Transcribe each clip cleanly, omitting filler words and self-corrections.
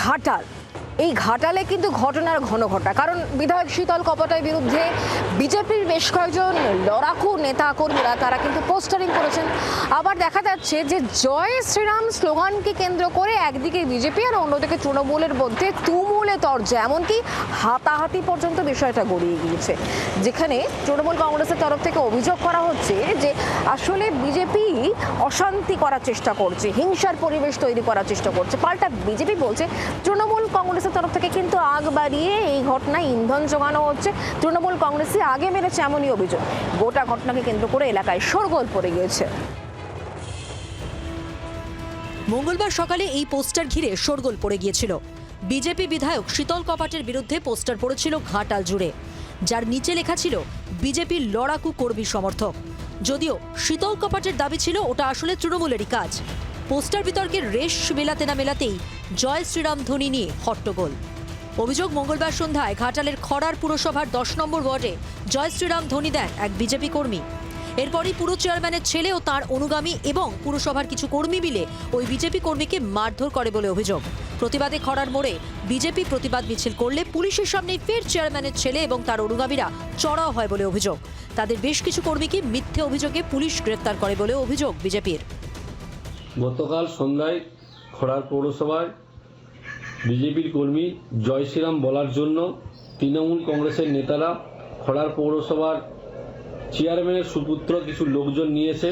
ঘাটাল, এই ঘাটালে কিন্তু ঘটনার ঘন ঘটা, কারণ বিধায়ক শীতল কপটের বিরুদ্ধে বিজেপির বেশ কয়েকজন লড়াকু নেতা কর্মীরা তারা কিন্তু পোস্টারিং করেছেন। আবার দেখা যাচ্ছে যে জয় শ্রীরাম স্লোগানকে কেন্দ্র করে একদিকে বিজেপি আর অন্যদিকে তৃণমূলের মধ্যে তুমুলে তরজা, এমনকি হাতাহাতি পর্যন্ত বিষয়টা গড়িয়ে গিয়েছে, যেখানে তৃণমূল কংগ্রেসের তরফ থেকে অভিযোগ করা হচ্ছে যে আসলে বিজেপি অশান্তি করার চেষ্টা করছে, হিংসার পরিবেশ তৈরি করার চেষ্টা করছে। পাল্টা বিজেপি বলছে তৃণমূল কংগ্রেসের তরফ থেকে কিন্তু আগ বাড়িয়ে এই ঘটনায় ইন্ধন জোগানো হচ্ছে, তৃণমূল কংগ্রেসই আগে মেরেছে এমনই অভিযোগ। গোটা ঘটনাকে কেন্দ্র করে এলাকায় শোরগোল পড়ে গিয়েছে। মঙ্গলবার সকালে এই পোস্টার ঘিরে শোরগোল পড়ে গিয়েছিল। বিজেপি বিধায়ক শীতল কপাটের বিরুদ্ধে পোস্টার পড়েছিল ঘাটাল জুড়ে, যার নিচে লেখা ছিল বিজেপির লড়াকু কর্মী সমর্থক। যদিও শীতল কপাটের দাবি ছিল ওটা আসলে তৃণমূলেরই কাজ। পোস্টার বিতর্কের রেশ মেলাতে না মেলাতেই জয় শ্রীরাম ধ্বনি নিয়ে হট্টগোল। অভিযোগ, মঙ্গলবার সন্ধ্যায় ঘাটালের খড়ার পুরসভার 10 নম্বর ওয়ার্ডে জয় শ্রীরাম ধ্বনি দেন এক বিজেপি কর্মী। এরপরই পুর চেয়ারম্যানের ছেলে ও তার অনুগামী এবং পুরসভার কিছু কর্মী মিলে ওই বিজেপি কর্মীকে মারধর করে বলে অভিযোগ। প্রতিবাদে খড়ার মোড়ে বিজেপি প্রতিবাদ মিছিল করলে পুলিশের সামনেই ফের চেয়ারম্যানের ছেলে এবং তার অনুগামীরা চড়াও হয় বলে অভিযোগ। তাদের বেশ কিছু কর্মীকে মিথ্যে অভিযোগে পুলিশ গ্রেফতার করে বলে অভিযোগ বিজেপির। গতকাল সন্ধ্যায় খড়ার পৌরসভায় বিজেপির কর্মী জয় শ্রীরাম বলার জন্য তৃণমূল কংগ্রেসের নেতারা খড়ার পৌরসভার চেয়ারম্যানের সুপুত্র কিছু লোকজন নিয়ে এসে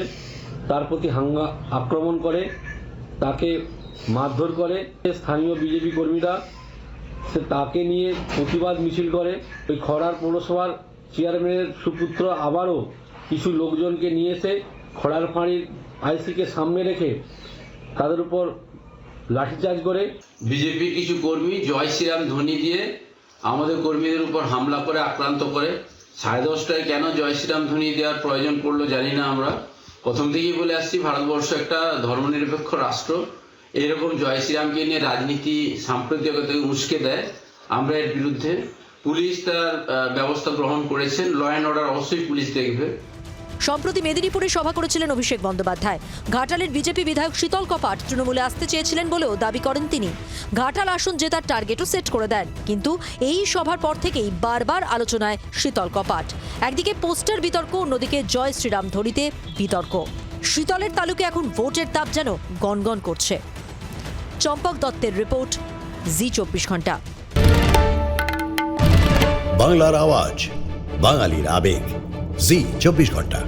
তার প্রতি আক্রমণ করে, তাকে মারধর করে। স্থানীয় বিজেপি কর্মীরা তাকে নিয়ে প্রতিবাদ মিছিল করে। ওই খড়ার পৌরসভার চেয়ারম্যানের সুপুত্র আবারও কিছু লোকজনকে নিয়ে এসে খড়ার ফাঁড়ির আইসিকে সামনে রেখে তাদের উপর লাঠিচার্জ করে। বিজেপি কিছু কর্মী জয় শ্রীরাম ধ্বনি দিয়ে আমাদের কর্মীদের উপর হামলা করে আক্রান্ত করে। 10:30টায় কেন জয় শ্রীরাম ধ্বনি দেওয়ার প্রয়োজন পড়লো জানি না। আমরা প্রথম থেকেই বলে আসছি ভারতবর্ষ একটা ধর্মনিরপেক্ষ রাষ্ট্র, এরকম জয় শ্রীরামকে নিয়ে রাজনীতি সাম্প্রদায়িকতাকে উস্কে দেয়। আমরা এর বিরুদ্ধে, পুলিশ তার ব্যবস্থা গ্রহণ করেছেন। ল অ্যান্ড অর্ডার অবশ্যই পুলিশ দেখবে। সম্প্রতি মেদিনীপুরে সভা করেছিলেন অভিষেক বন্দ্যোপাধ্যায়। ঘাটালের বিজেপি বিধায়ক শীতল কপাট তৃণমূলে আসতে চেয়েছিলেন বলেও দাবি করেন তিনি। ঘাটাল আসন জেতার টার্গেটও সেট করে দেন, কিন্তু এই সভার পর থেকেই বারবার আলোচনায় শীতল কপাট। একদিকে পোস্টার বিতর্ক, অন্যদিকে জয় শ্রীরাম ধ্বনিতে বিতর্ক। শীতলের তালুকে এখন ভোটের তাপ যেন গনগন করছে। চম্পক দত্তের রিপোর্ট, জি 24 ঘন্টা। বাংলার আওয়াজ, বাঙালির আবেগ, জি 24 ঘন্টা।